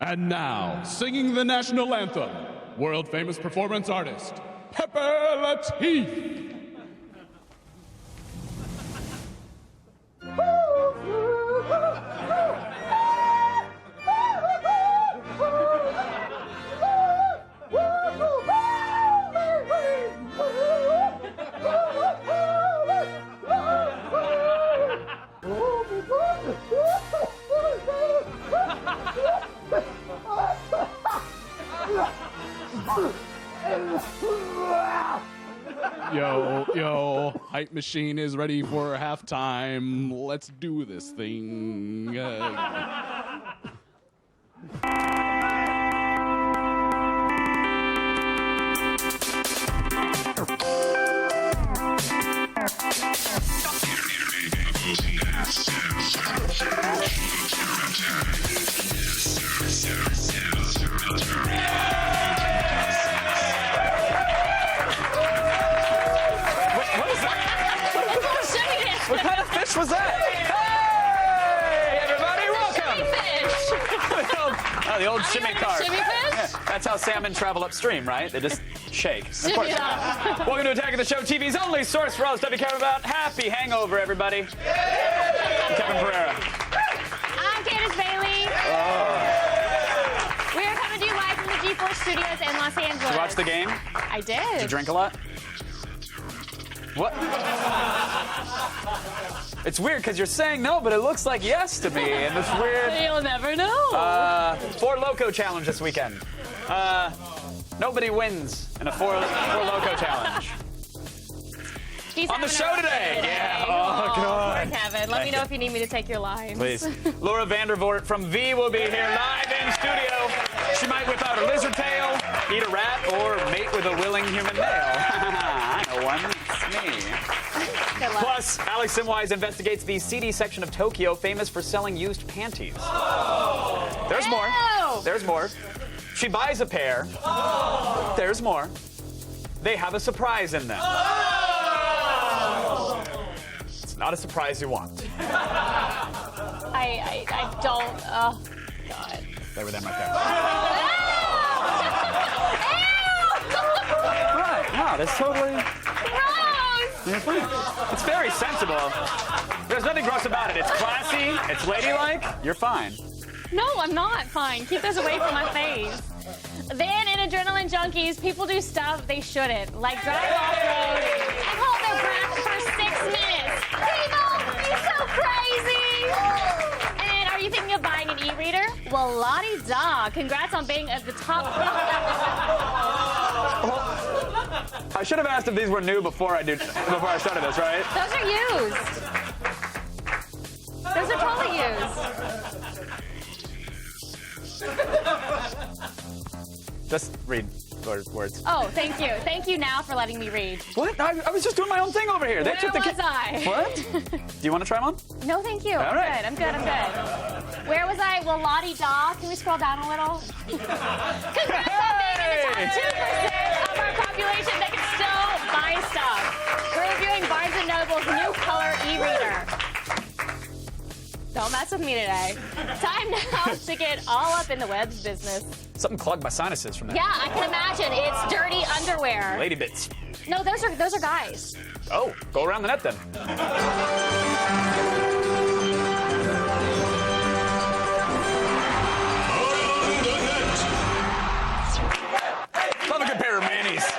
And now, singing the national anthem, world-famous performance artist, Pepe Latif. Yo, Hype Machine is ready for halftime. Let's do this thing. What kind of fish was that? Hey, everybody, welcome! Oh, the old shimmy car. Shimmy fish? Yeah, that's how salmon travel upstream, right? They just shake. Of course. Welcome to Attack of the Show, TV's only source for all stuff you care about. Happy hangover, everybody. I'm Kevin Pereira. I'm Candace Bailey. We are coming to you live from the G4 studios in Los Angeles. Did you watch the game? I did. Did you drink a lot? What? It's weird because you're saying no, but it looks like yes to me, and it's weird. You'll never know. Four Loco challenge this weekend. Nobody wins in a four Loco challenge. He's On the having a show rough today. day Yeah. Oh, God. Poor Kevin. Let me know if you need me to take your lines. Please. Laura Vandervoort from V will be here live in studio. She might whip out a lizard tail, eat a rat, or mate with a willing human male. I know one. It's me. Good luck. Plus, Alex Simwise investigates the seedy section of Tokyo famous for selling used panties. There's more. Ew. There's more. She buys a pair. There's more. They have a surprise in them. It's not a surprise you want. I don't. Oh, God. They were them right there. Ew! Right. No, that's totally... Gross! It's very sensible. There's nothing gross about it. It's classy. It's ladylike. You're fine. No, I'm not fine. Keep those away from my face. Then in Adrenaline Junkies, people do stuff they shouldn't, like drive off-road and hold their breath for 6 minutes. People, you're so crazy. And are you thinking of buying an e-reader? Well, la-di-da. Congrats on being at the top. I should have asked if these were new before I started this, right? Those are used. Those are totally used. Just read words. Oh, thank you. Thank you now for letting me read. What? I was just doing my own thing over here. They Where took the was I? What? Do you want to try them on? No, thank you. All right. I'm good. Where was I? Well, la-di-da. Can we scroll down a little? Congrats on being in the top 2% of our population that can still buy stuff. We're reviewing Barnes & Noble's new color e-reader. Don't mess with me today. Time now to get all up in the web's business. Something clogged my sinuses from that. Yeah, I can imagine. It's dirty underwear. Lady bits. No, those are guys. Oh, go around the net then. Love a good pair of manis.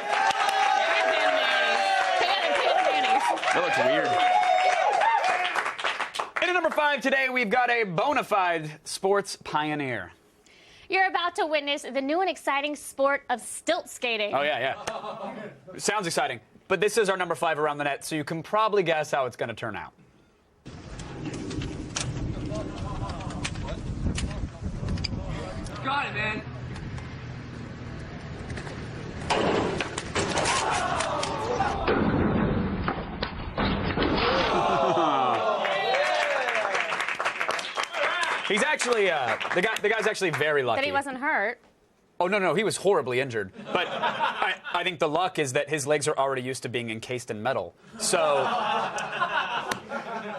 That looks weird. In at number 5 today, we've got a bona fide sports pioneer. You're about to witness the new and exciting sport of stilt skating. Oh, yeah. Sounds exciting. But this is our number 5 around the net, so you can probably guess how it's going to turn out. Got it, man. He's actually, the guy's actually very lucky. That he wasn't hurt. Oh, no, he was horribly injured. But I think the luck is that his legs are already used to being encased in metal. So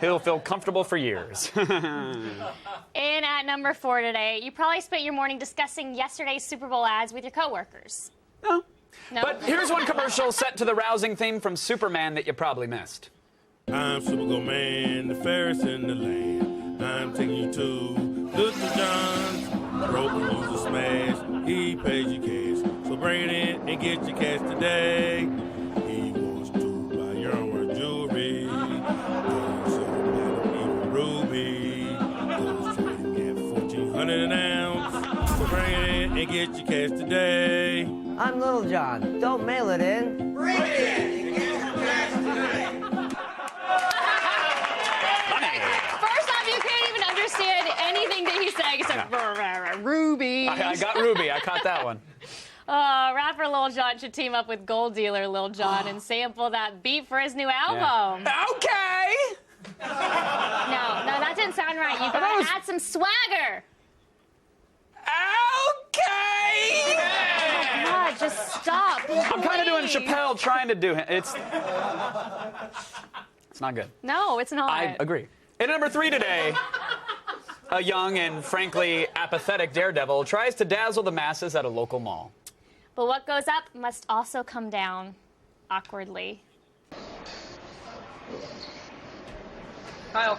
he'll feel comfortable for years. And at number 4 today, you probably spent your morning discussing yesterday's Super Bowl ads with your coworkers. No. No? But here's one commercial set to the rousing theme from Superman that you probably missed. I'm Superman, the fairest in the land. I'm taking you to Little John's. Broken user smash, he pays you cash. So bring it in and get your cash today. He wants to buy your worth jewelry. Ruby. Those trading at $1,400 an ounce. So bring it in and get your cash today. I'm Little John. Don't mail it in. First off, you can't even understand anything that he's saying except Ruby. I got Ruby. I caught that one. Rapper Lil Jon should team up with gold dealer Lil Jon and sample that beat for his new album. Okay. No, that didn't sound right. You gotta add some swagger. Okay. God, just stop. I'm kind of doing Chappelle trying to do it. It's not good. No, it's not. I agree. And number 3 today, a young and frankly apathetic daredevil tries to dazzle the masses at a local mall. But what goes up must also come down awkwardly. Kyle.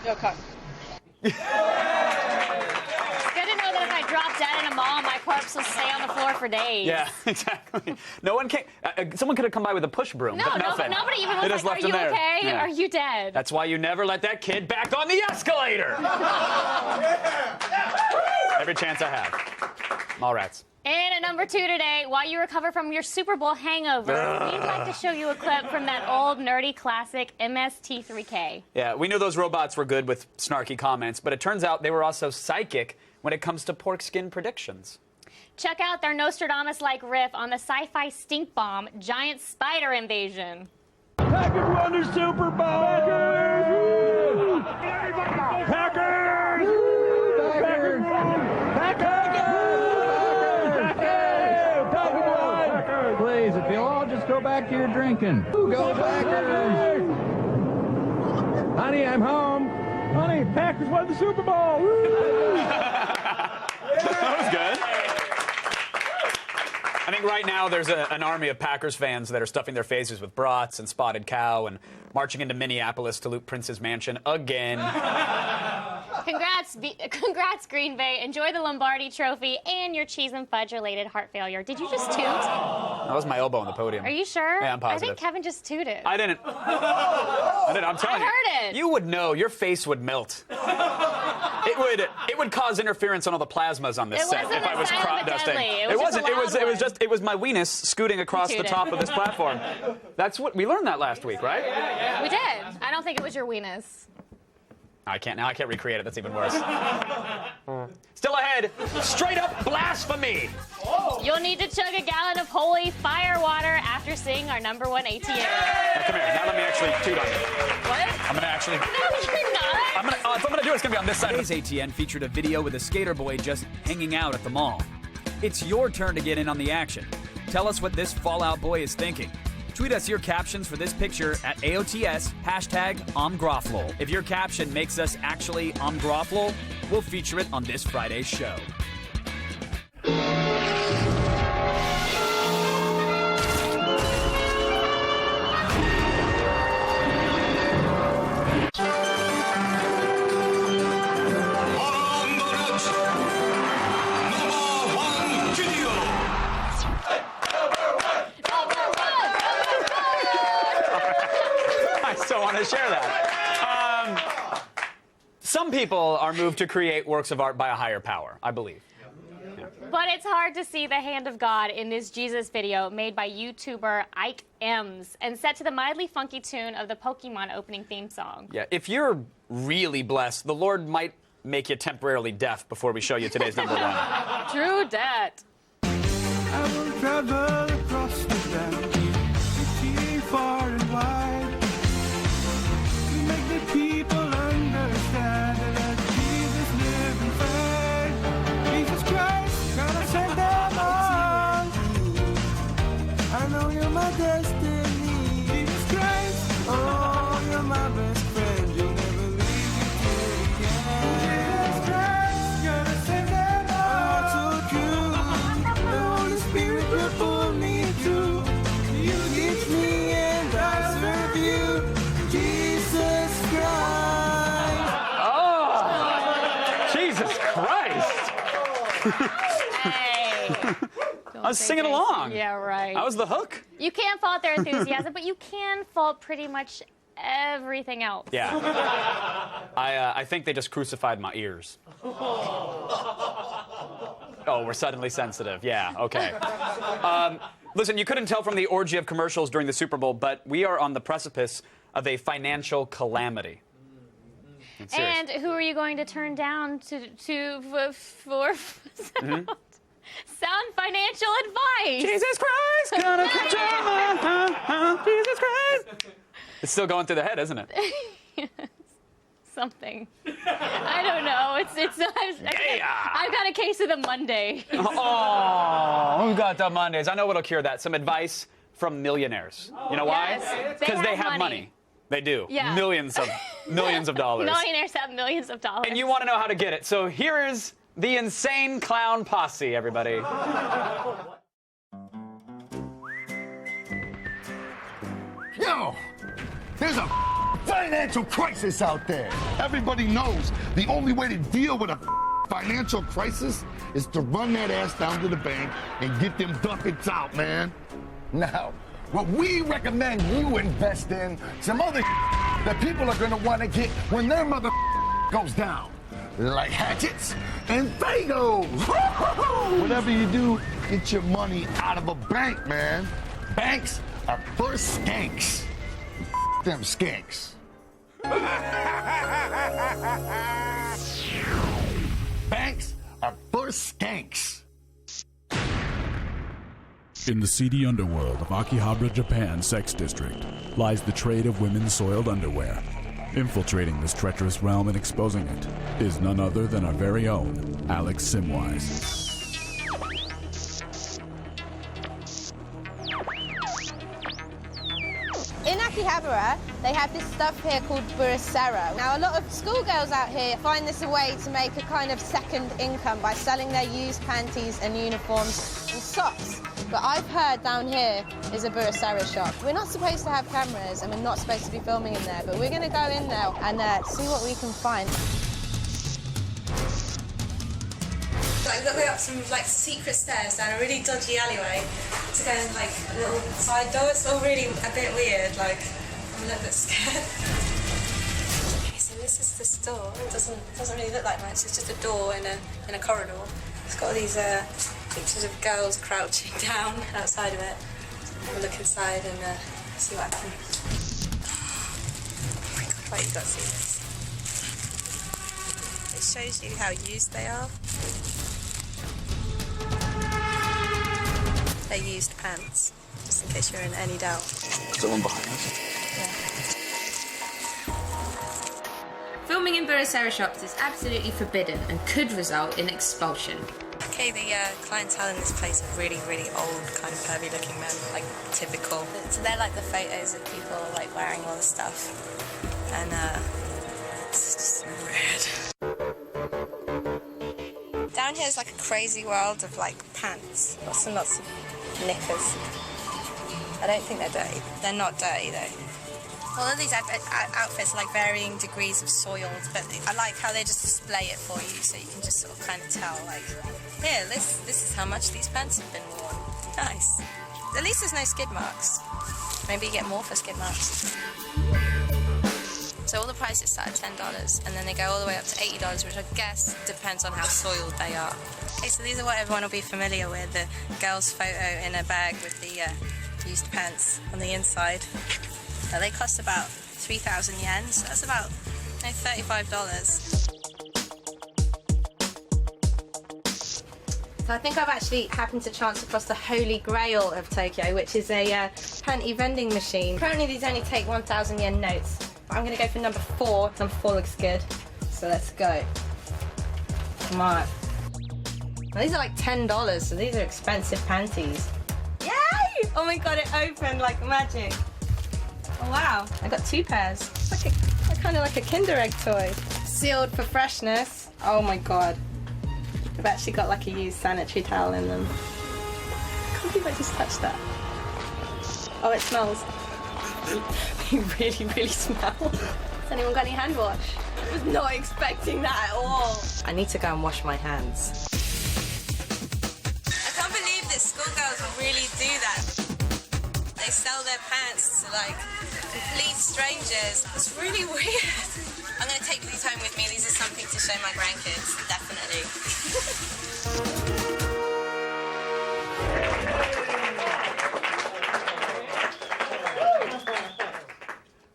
Yo, cut. It's good to know that if I drop dead in a mall, my corpse will stay on the floor for days. Yeah, exactly. No one came. Someone could have come by with a push broom, No, but nothing. nobody even They was just like, left are you him there. okay? Yeah. Are you dead? That's why you never let that kid back on the escalator. Every chance I have. Mallrats. And at number 2 today, while you recover from your Super Bowl hangover, we'd like to show you a clip from that old nerdy classic MST3K. Yeah, we knew those robots were good with snarky comments, but it turns out they were also psychic when it comes to pork skin predictions. Check out their Nostradamus-like riff on the sci-fi stink bomb, Giant Spider Invasion. Packers won the Super Bowl! Packers! Packers! Packers! Packers! Please, if you'll all just go back to your drinking. Go Packers! Honey, I'm home. Honey, Packers won the Super Bowl! That was good. I think right now there's an army of Packers fans that are stuffing their faces with brats and spotted cow and marching into Minneapolis to loot Prince's mansion again. Congrats, Green Bay. Enjoy the Lombardi Trophy and your cheese and fudge-related heart failure. Did you just toot? That was my elbow on the podium. Are you sure? Yeah, I'm positive. I think Kevin just tooted. I didn't. I'm telling you. I heard it. You would know. Your face would melt. It would cause interference on all the plasmas on this It set wasn't if I was silent crop but dusting. deadly. It It was just a wasn't. loud one. It was my weenus scooting across the tooted. top of this platform. That's what we learned that last week, right? We did. I don't think it was your weenus. I can't recreate it. That's even worse. Still ahead, straight up blasphemy. You'll need to chug a gallon of holy fire water after seeing our number 1 ATM. Now come here. Now let me actually toot on you. What? I'm gonna actually. No, you're not. If I'm gonna do it, it's gonna be on this side. Today's ATN featured a video with a skater boy just hanging out at the mall. It's your turn to get in on the action. Tell us what this Fallout Boy is thinking. Tweet us your captions for this picture at AOTS, #OmGroflol. If your caption makes us actually Omgroflol, we'll feature it on this Friday's show. I still want to share that. Some people are moved to create works of art by a higher power, I believe. But it's hard to see the hand of God in this Jesus video made by YouTuber Ike Ems and set to the mildly funky tune of the Pokemon opening theme song. Yeah, if you're really blessed, the Lord might make you temporarily deaf before we show you today's number 1. True debt. I will travel across the land, city far and wide, to make the people understand and let Jesus live and fight. Jesus Christ, gonna send them all. I know you're my destiny. Jesus Christ, oh, you're my best friend. You'll never leave me till the end. Jesus Christ, gonna send them all. So true. The Holy Spirit will pull me through. You teach me and I serve you. Jesus Christ. Oh, Jesus Christ. Hey. I was singing along. Yeah, right. I was the hook. You can't fault their enthusiasm, but you can fault pretty much everything else. Yeah. I think they just crucified my ears. Oh, we're suddenly sensitive. Yeah, okay. Listen, you couldn't tell from the orgy of commercials during the Super Bowl, but we are on the precipice of a financial calamity. And who are you going to turn down for sound financial advice? Jesus Christ, gonna cut your mind. Jesus Christ. It's still going through the head, isn't it? Something. I don't know. I've got a case of the Monday. Oh, who got the Mondays? I know what'll cure that. Some advice from millionaires. You know why? Yes, Because they have money. They do. Yeah. Millions of dollars. Millionaires have millions of dollars. And you want to know how to get it. So here is the Insane Clown Posse, everybody. Yo, there's a financial crisis out there. Everybody knows the only way to deal with a financial crisis is to run that ass down to the bank and get them ducats out, man. Now, what we recommend you invest in some other that people are gonna want to get when their mother goes down. Like hatchets and Fagos. Whatever you do, get your money out of a bank, man. Banks are for skanks. Them skanks. Banks are for skanks. In the seedy underworld of Akihabara, Japan sex district lies the trade of women's soiled underwear. Infiltrating this treacherous realm and exposing it is none other than our very own Alex Simwise. In Akihabara, they have this stuff here called burasera. Now, a lot of schoolgirls out here find this a way to make a kind of second income by selling their used panties and uniforms and socks. But I've heard down here is a burasera shop. We're not supposed to have cameras and we're not supposed to be filming in there, but we're going to go in there and see what we can find. Like, we're up some secret stairs down a really dodgy alleyway to go in a little side door. It's all really a bit weird. I'm a little bit scared. Okay, so this is this door. It doesn't really look like much. It's just a door in a corridor. It's got all these pictures of girls crouching down outside of it. I'll look inside and see what happens. Oh my God! Wait, you've got to see this. It shows you how used they are. They're used pants, just in case you're in any doubt. Someone behind us. Yeah. Filming in burasera shops is absolutely forbidden and could result in expulsion. Okay, the clientele in this place are really, really old, kind of pervy-looking men, typical. So they're the photos of people wearing all this stuff, and it's just weird. Down here is a crazy world of pants, lots and lots of knickers. I don't think they're dirty. They're not dirty though. All of these outfits are varying degrees of soiled, but I like how they just display it for you, so you can just sort of kind of tell, here, this is how much these pants have been worn. Nice. At least there's no skid marks. Maybe you get more for skid marks. So all the prices start at $10, and then they go all the way up to $80, which I guess depends on how soiled they are. Okay, so these are what everyone will be familiar with, the girl's photo in a bag with the used pants on the inside. They cost about 3,000 yen, so that's about $35. So I think I've actually happened to chance across the holy grail of Tokyo, which is a panty vending machine. Apparently these only take 1,000 yen notes. But I'm going to go for number 4. Number 4 looks good. So let's go. Come on. Now, these are like $10, so these are expensive panties. Yay! Oh my god, it opened like magic. Oh wow, I got 2 pairs. It's like kind of like a Kinder Egg toy. Sealed for freshness. Oh my god. I've actually got like a used sanitary towel in them. I can't believe I just touched that. Oh, it smells. They really, really smell. Has anyone got any hand wash? I was not expecting that at all. I need to go and wash my hands. I can't believe that schoolgirls will really do that. They sell their pants to like complete strangers. It's really weird. I'm going to take these home with me. These are something to show my grandkids, definitely.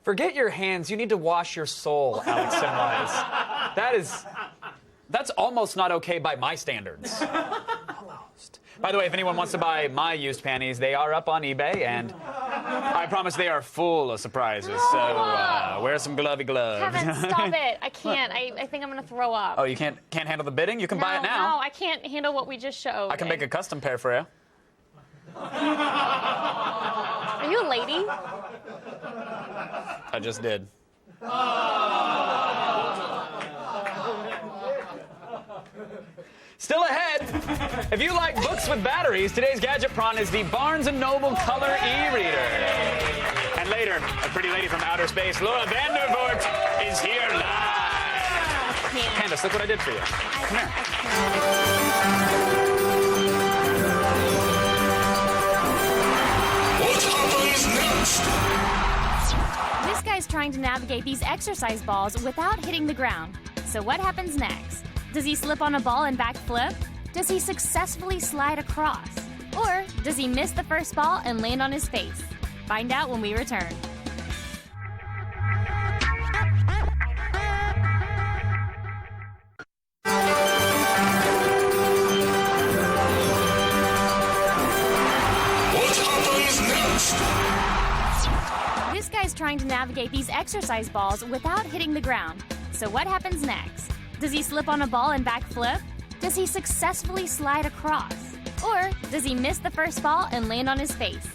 Forget your hands. You need to wash your soul, Alex Simwise. That's almost not okay by my standards. Almost. By the way, if anyone wants to buy my used panties, they are up on eBay, and I promise they are full of surprises. So wear some glovey gloves. Kevin, stop it. I can't. I think I'm going to throw up. Oh, you can't handle the bidding? You can buy it now. No, I can't handle what we just showed. I can make a custom pair for you. Are you a lady? I just did. Still ahead, if you like books with batteries, today's Gadget Prawn is the Barnes & Noble Color e-reader. And later, a pretty lady from outer space, Laura Vandervoort, is here live. Candace, look what I did for you. Come here. What happens next? This guy's trying to navigate these exercise balls without hitting the ground. So what happens next? Does he slip on a ball and backflip? Does he successfully slide across? Or does he miss the first ball and land on his face? Find out when we return. What happens next? This guy's trying to navigate these exercise balls without hitting the ground. So what happens next? Does he slip on a ball and backflip? Does he successfully slide across? Or does he miss the first ball and land on his face?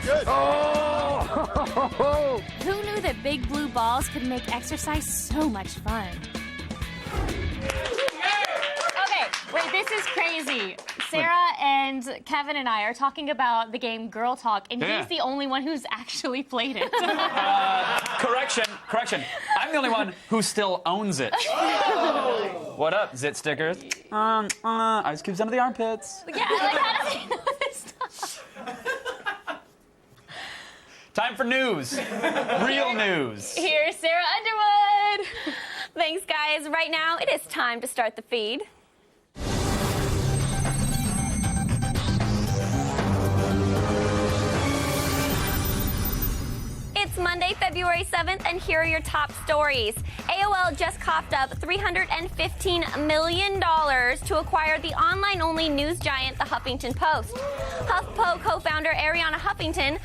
Good. Oh! Who knew that big blue balls could make exercise so much fun? Okay, wait, this is crazy. Sarah and Kevin and I are talking about the game Girl Talk, and he's the only one who's actually played it. Correction. I'm the only one who still owns it. What up, zit stickers? Ice cubes under the armpits. Yeah, like, how does he know this stuff? Time for news. Real news. Here's Sarah Underwood. Thanks, guys. Right now, it is time to start the feed. It's Monday, February 7th, and here are your top stories. AOL just coughed up $315 million to acquire the online-only news giant, The Huffington Post. HuffPo co-founder Arianna Huffington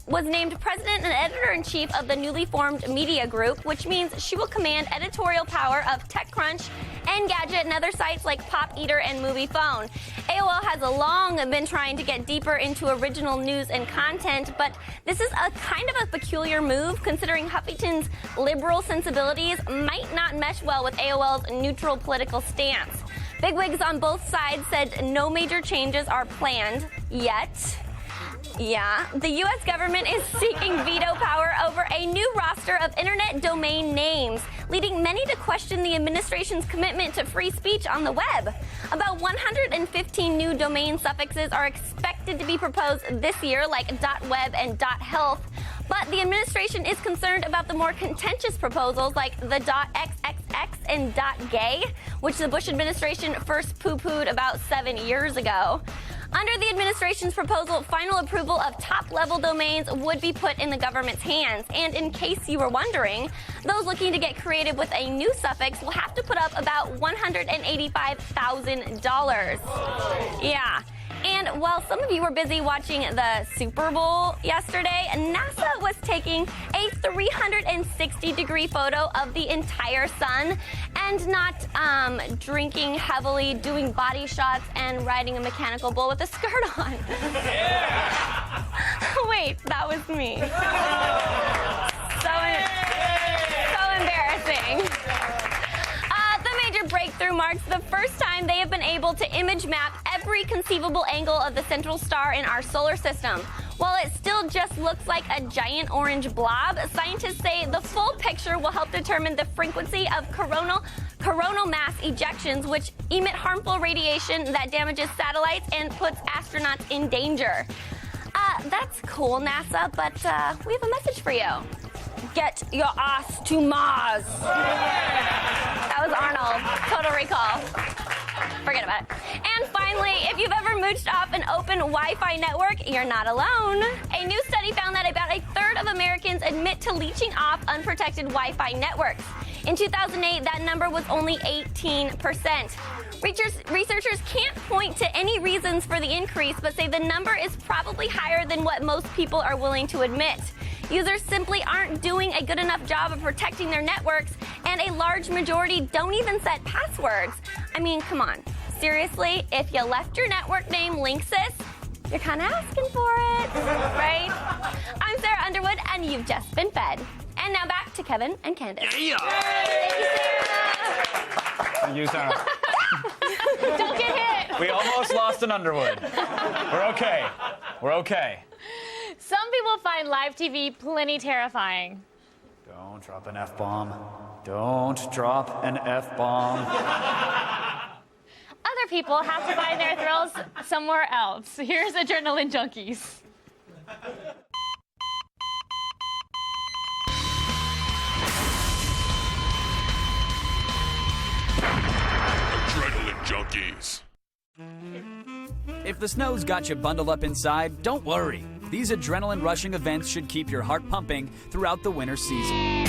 was named president and editor-in-chief of the newly formed media group, which means she will command editorial power of TechCrunch, Engadget, and other sites like Pop Eater and MoviePhone. AOL has long been trying to get deeper into original news and content, but this is a kind of a peculiar move considering Huffington's liberal sensibilities might not mesh well with AOL's neutral political stance. Bigwigs on both sides said no major changes are planned yet. Yeah, the U.S. government is seeking veto power over a new roster of internet domain names, leading many to question the administration's commitment to free speech on the web. About 115 new domain suffixes are expected to be proposed this year, like .web and .health. But the administration is concerned about the more contentious proposals like the .xxx and .gay, which the Bush administration first poo-pooed about 7 years ago. Under the administration's proposal, final approval of top-level domains would be put in the government's hands. And in case you were wondering, those looking to get creative with a new suffix will have to put up about $185,000. Yeah. And while some of you were busy watching the Super Bowl yesterday, NASA was taking a 360-degree photo of the entire sun and not drinking heavily, doing body shots, and riding a mechanical bull with a skirt on. Yeah. Wait, that was me. So embarrassing. Breakthrough marks the first time they have been able to image map every conceivable angle of the central star in our solar system. While it still just looks like a giant orange blob, scientists say the full picture will help determine the frequency of coronal mass ejections, which emit harmful radiation that damages satellites and puts astronauts in danger. That's cool, NASA, but we have a message for you. Get your ass to Mars. That was Arnold. Total Recall. Forget about it. And finally, if you've ever mooched off an open Wi-Fi network, you're not alone. A new study found that about a third of Americans admit to leeching off unprotected Wi-Fi networks. In 2008, that number was only 18%. Researchers can't point to any reasons for the increase, but say the number is probably higher than what most people are willing to admit. Users simply aren't doing a good enough job of protecting their networks, and a large majority don't even set passwords. I mean, come on. Seriously, if you left your network name Linksys, you're kind of asking for it, right? I'm Sarah Underwood, and you've just been fed. And now back to Kevin and Candace. Yeah. Thank you, Sarah. Thank you, Sarah. Don't get hit. We almost lost an Underwood. We're okay. We're okay. Some people find live TV plenty terrifying. Don't drop an F-bomb. Don't drop an F-bomb. Other people have to find their thrills somewhere else. Here's Adrenaline Junkies. Adrenaline Junkies. If the snow's got you bundled up inside, don't worry. These adrenaline-rushing events should keep your heart pumping throughout the winter season.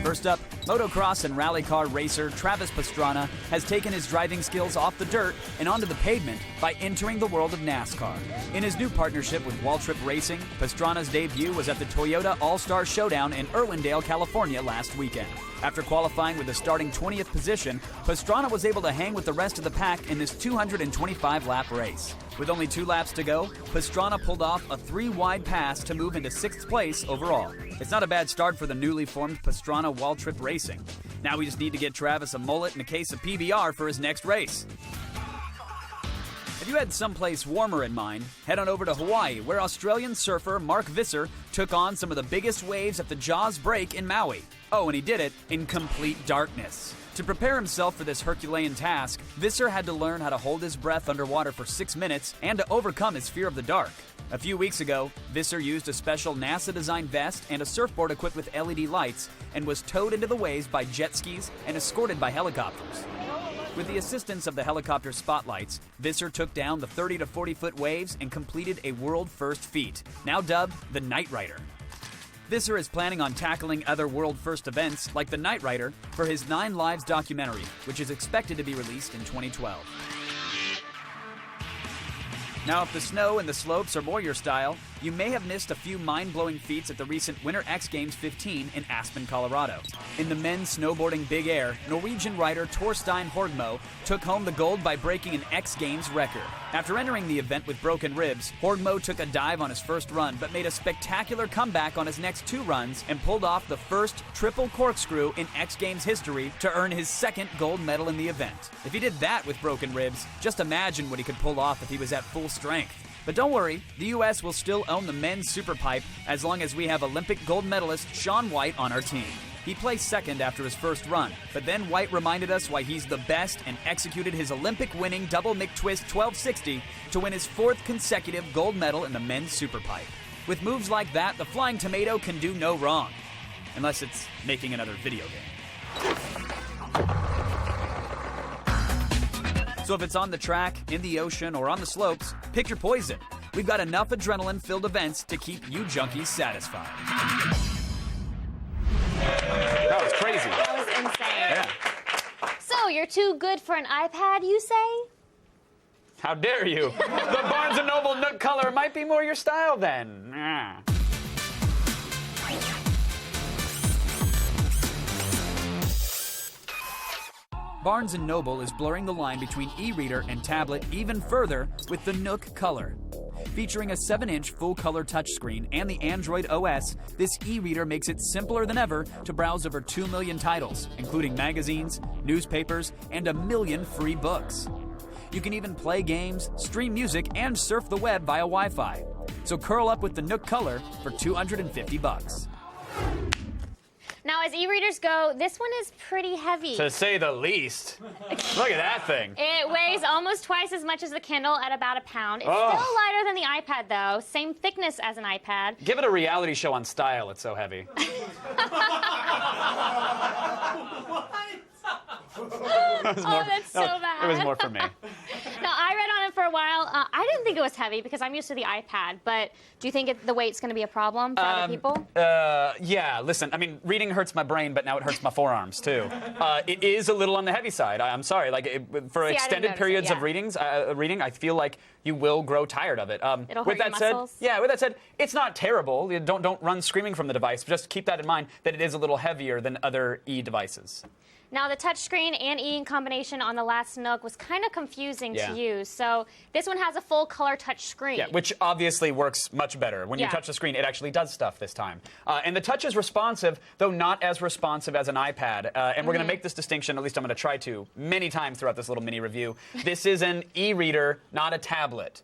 First up, motocross and rally car racer Travis Pastrana has taken his driving skills off the dirt and onto the pavement by entering the world of NASCAR. In his new partnership with Waltrip Racing, Pastrana's debut was at the Toyota All-Star Showdown in Irwindale, California last weekend. After qualifying with the starting 20th position, Pastrana was able to hang with the rest of the pack in this 225-lap race. With only 2 laps to go, Pastrana pulled off a 3-wide pass to move into 6th place overall. It's not a bad start for the newly formed Pastrana Waltrip Racing. Now we just need to get Travis a mullet and a case of PBR for his next race. If you had someplace warmer in mind, head on over to Hawaii, where Australian surfer Mark Visser took on some of the biggest waves at the Jaws break in Maui. Oh, and he did it in complete darkness. To prepare himself for this Herculean task, Visser had to learn how to hold his breath underwater for 6 minutes and to overcome his fear of the dark. A few weeks ago, Visser used a special NASA-designed vest and a surfboard equipped with LED lights and was towed into the waves by jet skis and escorted by helicopters. With the assistance of the helicopter spotlights, Visser took down the 30 to 40-foot waves and completed a world-first feat, now dubbed the Night Rider. Visser is planning on tackling other world-first events like the Night Rider for his 9 Lives documentary, which is expected to be released in 2012. Now, if the snow and the slopes are more your style, you may have missed a few mind-blowing feats at the recent Winter X Games 15 in Aspen, Colorado. In the men's snowboarding big air, Norwegian rider Torstein Horgmo took home the gold by breaking an X Games record. After entering the event with broken ribs, Horgmo took a dive on his first run but made a spectacular comeback on his next 2 runs and pulled off the first triple corkscrew in X Games history to earn his 2nd gold medal in the event. If he did that with broken ribs, just imagine what he could pull off if he was at full strength. But don't worry, the U.S. will still own the men's superpipe as long as we have Olympic gold medalist Shaun White on our team. He placed 2nd after his first run, but then White reminded us why he's the best and executed his Olympic-winning double McTwist 1260 to win his 4th consecutive gold medal in the men's superpipe. With moves like that, the Flying Tomato can do no wrong. Unless it's making another video game. So if it's on the track, in the ocean, or on the slopes, pick your poison. We've got enough adrenaline-filled events to keep you junkies satisfied. That was crazy. That was insane. Yeah. So, you're too good for an iPad, you say? How dare you? The Barnes & Noble Nook color might be more your style then. Ah. Barnes & Noble is blurring the line between e-reader and tablet even further with the Nook Color. Featuring a 7-inch full-color touchscreen and the Android OS, this e-reader makes it simpler than ever to browse over 2 million titles, including magazines, newspapers, and 1 million free books. You can even play games, stream music, and surf the web via Wi-Fi. So curl up with the Nook Color for $250. Now, as e-readers go, this one is pretty heavy. To say the least. Look at that thing. It weighs almost twice as much as the Kindle at about 1 pound. It's Oh. still lighter than the iPad, though. Same thickness as an iPad. Give it a reality show on Style, it's so heavy. That's so bad. It was more for me. Now, I read on it for a while. I didn't think it was heavy because I'm used to the iPad, but do you think the weight's going to be a problem for other people? Yeah, listen, I mean, reading hurts my brain, but now it hurts my forearms, too. It is a little on the heavy side. I'm sorry. Like, for extended periods of reading, I feel like you will grow tired of it. It'll with hurt that your said, muscles? yeah, with that said, it's not terrible. Don't run screaming from the device. Just keep that in mind that it is a little heavier than other e-devices. Now, the touchscreen and e-ink combination on the last Nook was kind of confusing Yeah. to use. So this one has a full-color touchscreen. Yeah, which obviously works much better. When you Yeah. touch the screen, it actually does stuff this time. And the touch is responsive, though not as responsive as an iPad. And we're going to make this distinction, at least I'm going to try to, many times throughout this little mini review. This is an e-reader, not a tablet.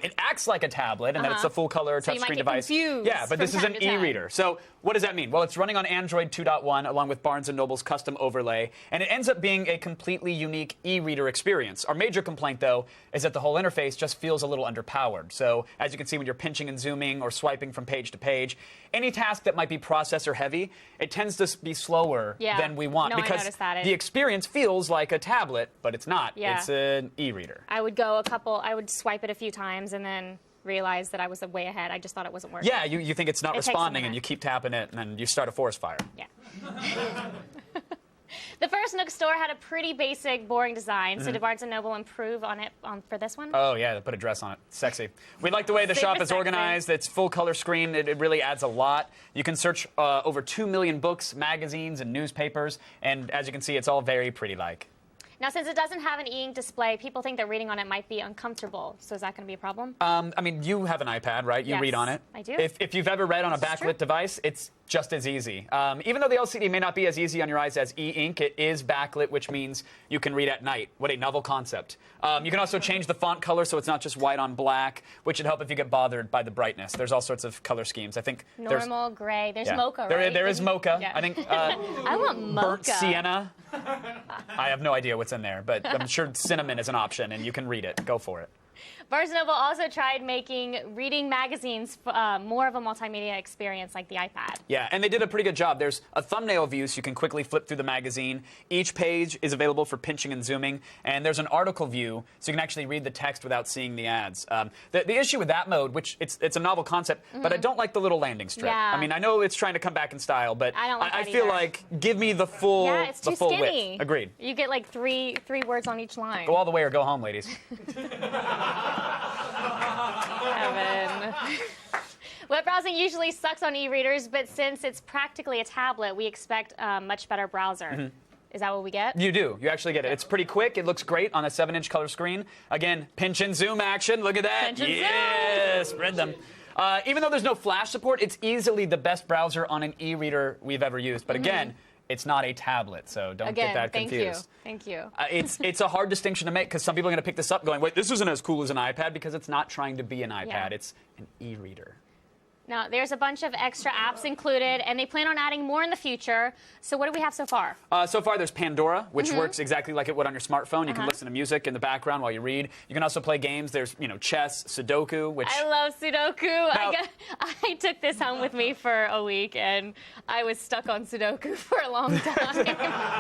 It acts like a tablet, and that it's a full-color So you might touchscreen get device. confused Yeah, but this from is an time to time. e-reader. So what does that mean? Well, it's running on Android 2.1 along with Barnes & Noble's custom overlay, and it ends up being a completely unique e-reader experience. Our major complaint, though, is that the whole interface just feels a little underpowered. So as you can see when you're pinching and zooming or swiping from page to page, any task that might be processor heavy, it tends to be slower than we want No, I because noticed that. the experience feels like a tablet, but it's not. Yeah. It's an e-reader. I would swipe it a few times and then realize that I was way ahead. I just thought it wasn't working. Yeah, you think it's not It takes a responding, and minute. you keep tapping it, and then you start a forest fire. Yeah. The first Nook store had a pretty basic, boring design. So did Barnes & Noble improve on it for this one? Oh, yeah, they put a dress on it. Sexy. We like the way the Super shop is sexy. organized. It's full-color screen. It really adds a lot. You can search over 2 million books, magazines, and newspapers. And as you can see, it's all very pretty-like. Now, since it doesn't have an e-ink display, people think that reading on it might be uncomfortable. So is that going to be a problem? I mean, you have an iPad, right? You Yes, read on it. I do. If you've ever read on a This is true. backlit device, it's just as easy. Even though the LCD may not be as easy on your eyes as e-ink, it is backlit, which means you can read at night. What a novel concept. You can also change the font color so it's not just white on black, which would help if you get bothered by the brightness. There's all sorts of color schemes. I think there's... Normal, gray. There's Yeah. mocha, right? There is mocha. Yeah. I think I want mocha. burnt sienna. I have no idea what's in there, but I'm sure cinnamon is an option, and you can read it. Go for it. Barnes & Noble also tried making reading magazines more of a multimedia experience like the iPad. Yeah, and they did a pretty good job. There's a thumbnail view, so you can quickly flip through the magazine. Each page is available for pinching and zooming, and there's an article view, so you can actually read the text without seeing the ads. The issue with that mode, which it's a novel concept, but I don't like the little landing strip. Yeah. I mean, I know it's trying to come back in style, but I don't like I that feel either. like give me the full, Yeah, it's the too full skinny. width. Agreed. You get like three words on each line. Go all the way or go home, ladies. Evan. Web browsing usually sucks on e-readers, but since it's practically a tablet, we expect a much better browser. Is that what we get? You do. You actually get it. It's pretty quick. It looks great on a 7-inch color screen. Again, pinch and zoom action. Look at that. Pinch and zoom. Yes, spread them. Even though there's no flash support, it's easily the best browser on an e-reader we've ever used. But again, it's not a tablet, so don't get that confused. Thank you. It's a hard distinction to make because some people are going to pick this up going, wait, this isn't as cool as an iPad because it's not trying to be an iPad. Yeah. It's an e-reader. No, there's a bunch of extra apps included, and they plan on adding more in the future. So what do we have so far? So far, there's Pandora, which Mhm. works exactly like it would on your smartphone. You can Uh-huh. listen to music in the background while you read. You can also play games. There's, chess, Sudoku, which... I love Sudoku. I took this home with me for a week, and I was stuck on Sudoku for a long time.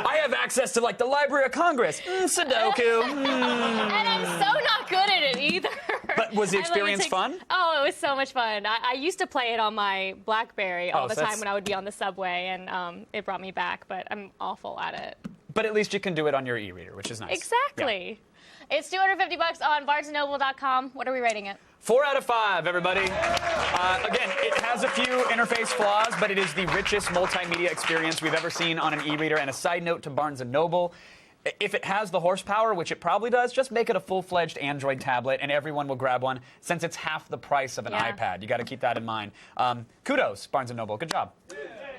I have access to, the Library of Congress. Sudoku. And I'm so not good at it either. But was the I literally experience fun? Oh, it was so much fun. I used to play it on my BlackBerry all the so time that's- when I would be on the subway, and it brought me back, but I'm awful at it. But at least you can do it on your e-reader, which is nice. Exactly. It's $250 on BarnesandNoble.com. What are we rating it? 4 out of 5, everybody. Again, it has a few interface flaws, but it is the richest multimedia experience we've ever seen on an e-reader. And a side note to Barnes & Noble, if it has the horsepower, which it probably does, just make it a full-fledged Android tablet, and everyone will grab one, since it's half the price of an iPad. You got to keep that in mind. Kudos, Barnes & Noble. Good job.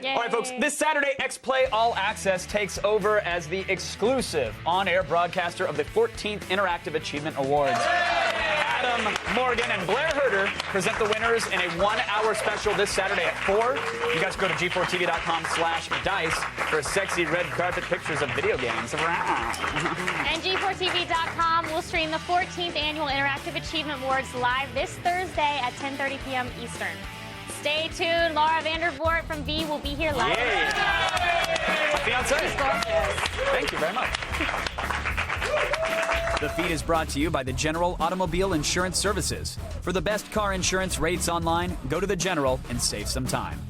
Yay. All right, folks, this Saturday, X-Play All Access takes over as the exclusive on-air broadcaster of the 14th Interactive Achievement Awards. Adam Morgan and Blair Herter present the winners in a 1-hour special this Saturday at 4. You guys go to g4tv.com/dice for sexy red carpet pictures of video games. And G4TV.com will stream the 14th Annual Interactive Achievement Awards live this Thursday at 10:30 p.m. Eastern. Stay tuned. Laura Vandervoort from V will be here live. My fiance. Thank you very much. The feed is brought to you by the General Automobile Insurance Services. For the best car insurance rates online, go to the General and save some time.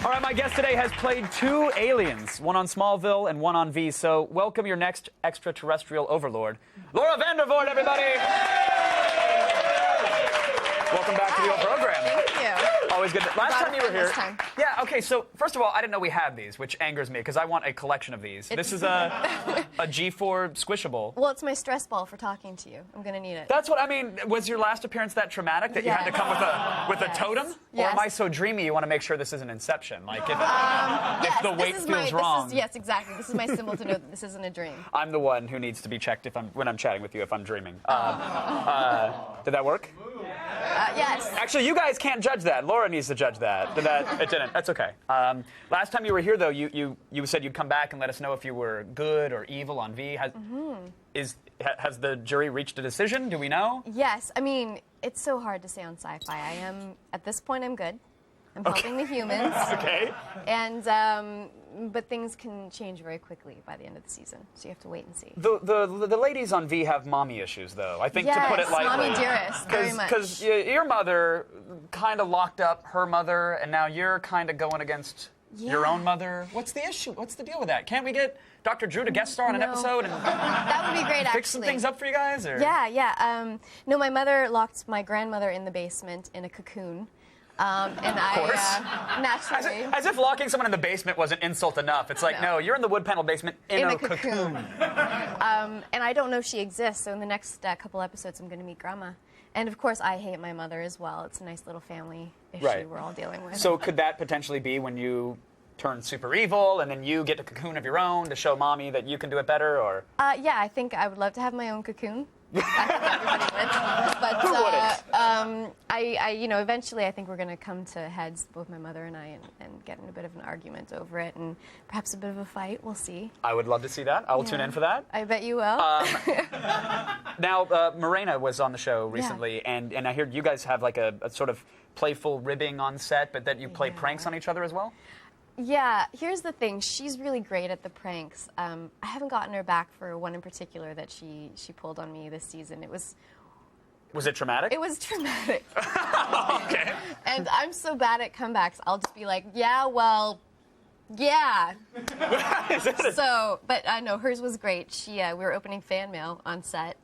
All right, my guest today has played 2 aliens, one on Smallville and one on V. So welcome your next extraterrestrial overlord, Laura Vandervoort, everybody. Welcome back to the old program. Thank you. Always good. Last time you were here. This time. Yeah, okay, so first of all, I didn't know we had these, which angers me because I want a collection of these. This is a G4 squishable. Well, it's my stress ball for talking to you. I'm going to need it. That's what I mean. Was your last appearance that traumatic that you had to come with a totem? Or Yes. am I so dreamy you want to make sure this isn't Inception? Like if Yes, the weight this is feels wrong. yes, exactly. This is my symbol to know that this isn't a dream. I'm the one who needs to be checked when I'm chatting with you if I'm dreaming. Did that work? Yes. Actually, you guys can't judge that. Laura needs to judge that. Did that? It didn't. That's okay. Last time you were here, though, you said you'd come back and let us know if you were good or evil on V. Has the jury reached a decision? Do we know? Yes. I mean, it's so hard to say on Sci-Fi. At this point, I'm good. I'm helping the humans. Okay. And, but things can change very quickly by the end of the season, so you have to wait and see. The ladies on V have mommy issues, though. I think to put it Yes, lightly. mommy dearest, very much. Because your mother kind of locked up her mother, and now you're kind of going against your own mother. What's the issue? What's the deal with that? Can't we get Dr. Drew to guest star on an episode and that would be great, fix some actually. things up for you guys? Or? Yeah. No, my mother locked my grandmother in the basement in a cocoon. And I naturally... As if locking someone in the basement was an insult enough. It's like, no, you're in the wood panel basement in a cocoon. And I don't know if she exists, so in the next couple episodes I'm going to meet Grandma. And of course I hate my mother as well. It's a nice little family issue we're all dealing with. So could that potentially be when you turn super evil and then you get a cocoon of your own to show mommy that you can do it better? Or Yeah, I think I would love to have my own cocoon. I think everybody would. But eventually I think we're going to come to heads, both my mother and I, and get in a bit of an argument over it, and perhaps a bit of a fight. We'll see. I would love to see that. I will tune in for that. I bet you will. Now, Morena was on the show recently, and I heard you guys have like a sort of playful ribbing on set, but that you play pranks on each other as well? Yeah, here's the thing. She's really great at the pranks. I haven't gotten her back for one in particular that she pulled on me this season. Was it traumatic? It was traumatic. Okay. And I'm so bad at comebacks. I'll just be like, yeah, well, yeah. So, but I know hers was great. We were opening fan mail on set.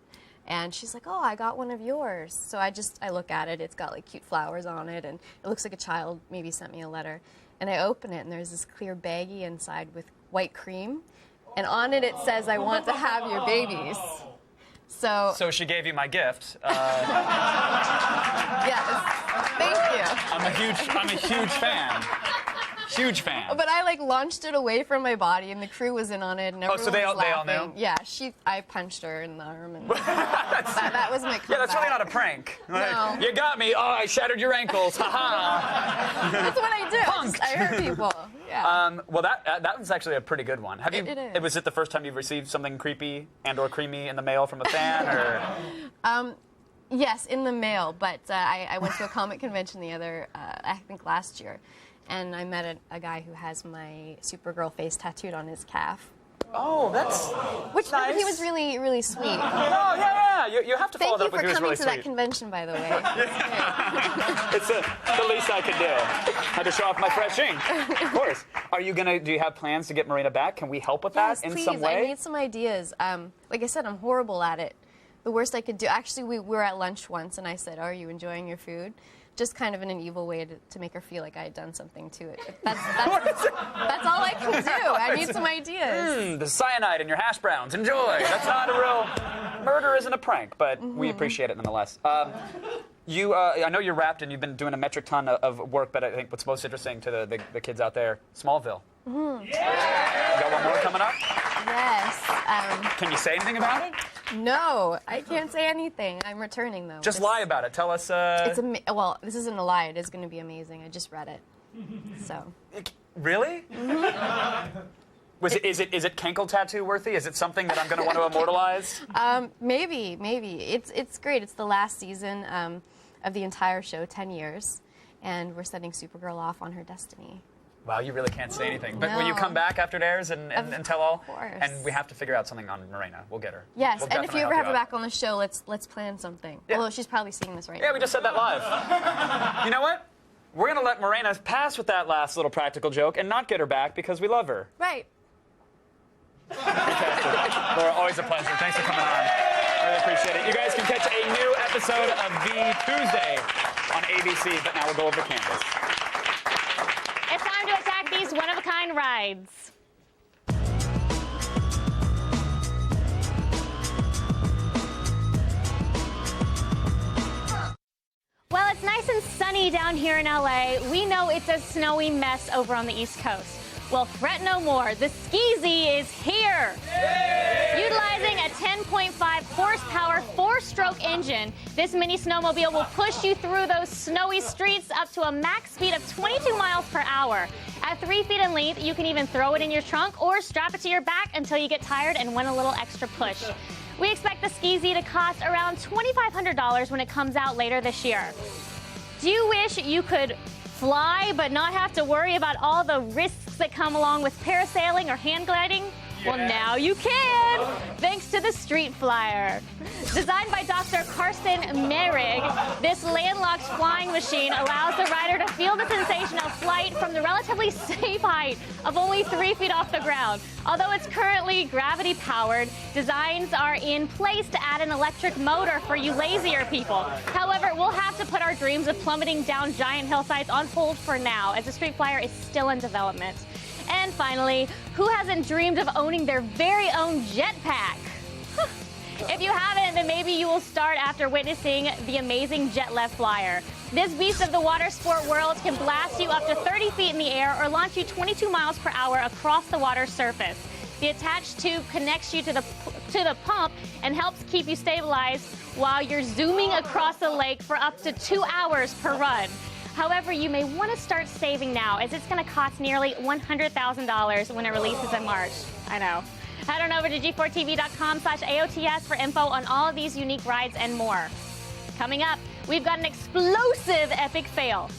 And she's like, oh, I got one of yours. So I look at it. It's got like cute flowers on it. And it looks like a child maybe sent me a letter. And I open it, and there's this clear baggie inside with white cream. And on it, it says, I want to have your babies. So she gave you my gift. Yes. Thank you. I'm a huge fan. Huge fan. But I like launched it away from my body, and the crew was in on it, and everyone so they was all laughing. knew? Yeah, I punched her in the arm, and that was my comeback. Yeah, that's really not a prank. No. You got me. Oh, I shattered your ankles. Ha-ha. That's what I do. I hurt people. Yeah. Well, that was actually a pretty good one. Have you? It is. Was it the first time you've received something creepy and/or creamy in the mail from a fan, or? Yes, in the mail, but I went to a comic convention I think last year, and I met a guy who has my Supergirl face tattooed on his calf. Oh, that's nice. He was really, really sweet. Oh, yeah. You have to follow that up with Thank you for coming to really that convention, by the way. It's the least I could do. Had to show off my fresh ink. Of course. Do you have plans to get Marina back? Can we help with that in some way? I need some ideas. Like I said, I'm horrible at it. The worst I could do. Actually, we were at lunch once, and I said, "Are you enjoying your food?" Just kind of in an evil way to make her feel like I had done something to it. That's all I can do. I need some ideas. The cyanide in your hash browns. Enjoy. That's not a real murder. Isn't a prank, but we appreciate it nonetheless. I know you're wrapped and you've been doing a metric ton of work, but I think what's most interesting to the kids out there, Smallville. You got one more coming up? Yes. Can you say anything about it? No, I can't say anything. I'm returning, though. Just lie about it. Tell us. Well, this isn't a lie. It is going to be amazing. I just read it. So. Really? Is it Kenkel tattoo worthy? Is it something that I'm going to want to immortalize? Maybe. It's great. It's the last season of the entire show, 10 years, and we're setting Supergirl off on her destiny. Wow, you really can't say anything. But No. will you come back after it airs and tell all? Of course. And we have to figure out something on Marina. We'll get her. Yes, We'll and if definitely you ever help have her out. back on the show, let's plan something. Yeah. Although she's probably seeing this right now. Yeah, we just said that live. You know what? We're going to let Marina pass with that last little practical joke and not get her back because we love her. Right. Fantastic. Laura, always a pleasure. Thanks for coming on. I really appreciate it. You guys can catch a new episode of V Tuesday on ABC, but now we'll go over to Candace. It's time to attack these one-of-a-kind rides. Well, it's nice and sunny down here in LA. We know it's a snowy mess over on the East Coast. Well, fret no more. The Skeezy is here. Yay! Utilizing a 10.5 horsepower four-stroke engine, this mini snowmobile will push you through those snowy streets up to a max speed of 22 miles per hour. At 3 feet in length, you can even throw it in your trunk or strap it to your back until you get tired and want a little extra push. We expect the Skeezy to cost around $2,500 when it comes out later this year. Do you wish you could fly but not have to worry about all the risks that come along with parasailing or hang gliding? Well, now you can, thanks to the Street Flyer. Designed by Dr. Karsten Mehrig, this landlocked flying machine allows the rider to feel the sensation of flight from the relatively safe height of only 3 feet off the ground. Although it's currently gravity-powered, designs are in place to add an electric motor for you lazier people. However, we'll have to put our dreams of plummeting down giant hillsides on hold for now, as the Street Flyer is still in development. And finally, who hasn't dreamed of owning their very own jetpack? If you haven't, then maybe you will start after witnessing the amazing Jetlev Flyer. This beast of the water sport world can blast you up to 30 feet in the air or launch you 22 miles per hour across the water surface. The attached tube connects you to the pump and helps keep you stabilized while you're zooming across the lake for up to 2 hours per run. However, you may want to start saving now, as it's going to cost nearly $100,000 when it releases in March. I know. Head on over to g4tv.com/AOTS for info on all of these unique rides and more. Coming up, we've got an explosive epic fail.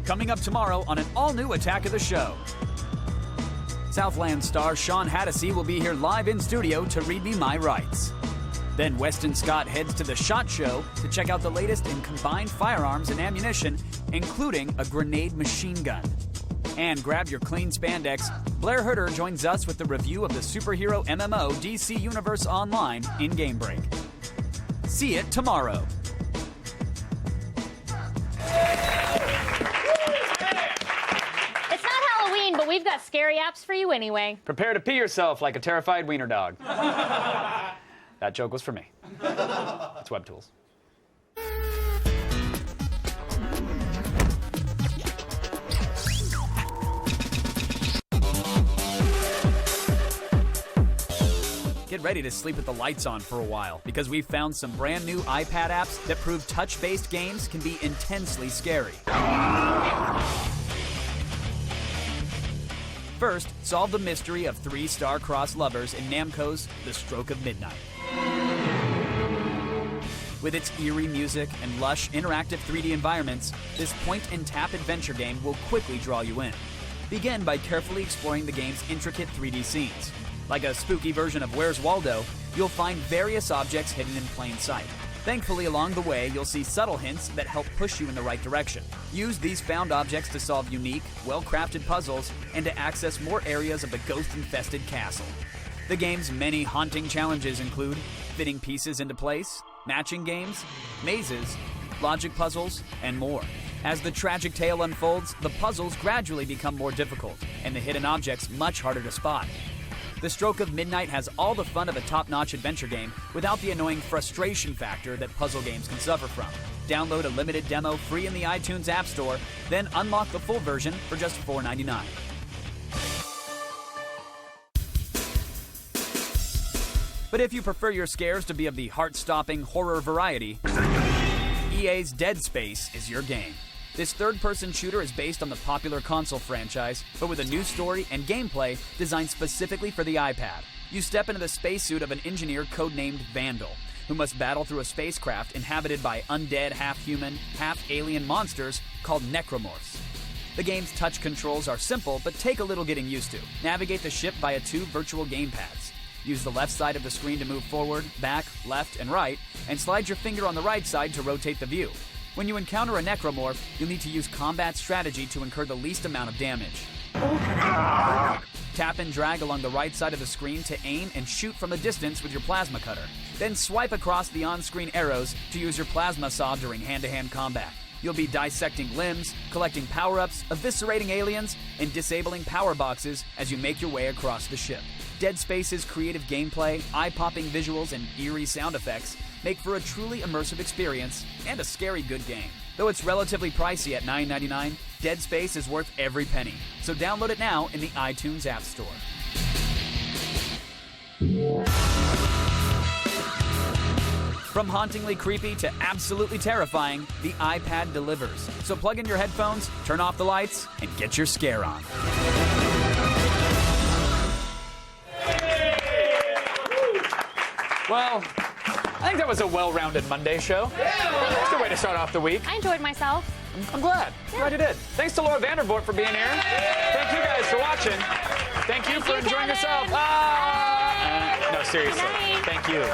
Coming up tomorrow on an all-new Attack of the Show. Southland star Sean Hattasey will be here live in studio to read me my rights. Then Weston Scott heads to the SHOT Show to check out the latest in combined firearms and ammunition, including a grenade machine gun. And grab your clean spandex, Blair Herter joins us with the review of the superhero MMO DC Universe Online in Game Break. See it tomorrow. It's not Halloween, but we've got scary apps for you anyway. Prepare to pee yourself like a terrified wiener dog. That joke was for me. It's WebTools. get ready to sleep with the lights on for a while, because we've found some brand new iPad apps that prove touch-based games can be intensely scary. First, solve the mystery of 3 star-crossed lovers in Namco's The Stroke of Midnight. With its eerie music and lush, interactive 3D environments, this point-and-tap adventure game will quickly draw you in. Begin by carefully exploring the game's intricate 3D scenes. Like a spooky version of Where's Waldo, you'll find various objects hidden in plain sight. Thankfully, along the way, you'll see subtle hints that help push you in the right direction. Use these found objects to solve unique, well-crafted puzzles and to access more areas of the ghost-infested castle. The game's many haunting challenges include fitting pieces into place, matching games, mazes, logic puzzles, and more. As the tragic tale unfolds, the puzzles gradually become more difficult, and the hidden objects much harder to spot. The Stroke of Midnight has all the fun of a top-notch adventure game without the annoying frustration factor that puzzle games can suffer from. Download a limited demo free in the iTunes App Store, then unlock the full version for just $4.99. But if you prefer your scares to be of the heart-stopping horror variety, EA's Dead Space is your game. This third-person shooter is based on the popular console franchise, but with a new story and gameplay designed specifically for the iPad. You step into the spacesuit of an engineer codenamed Vandal, who must battle through a spacecraft inhabited by undead, half-human, half-alien monsters called necromorphs. The game's touch controls are simple, but take a little getting used to. Navigate the ship via 2 virtual gamepads. Use the left side of the screen to move forward, back, left, and right, and slide your finger on the right side to rotate the view. When you encounter a necromorph, you'll need to use combat strategy to incur the least amount of damage. Tap and drag along the right side of the screen to aim and shoot from a distance with your plasma cutter. Then swipe across the on-screen arrows to use your plasma saw during hand-to-hand combat. You'll be dissecting limbs, collecting power-ups, eviscerating aliens, and disabling power boxes as you make your way across the ship. Dead Space's creative gameplay, eye-popping visuals, and eerie sound effects make for a truly immersive experience and a scary good game. Though it's relatively pricey at $9.99, Dead Space is worth every penny. So download it now in the iTunes App Store. From hauntingly creepy to absolutely terrifying, the iPad delivers. So plug in your headphones, turn off the lights, and get your scare on. Well, I think that was a well-rounded Monday show. That's a good way to start off the week. I enjoyed myself. I'm glad. Glad you did. Thanks to Laura Vandervoort for being here. Thank you guys for watching. Thank you for enjoying yourself. No, seriously. Thank you.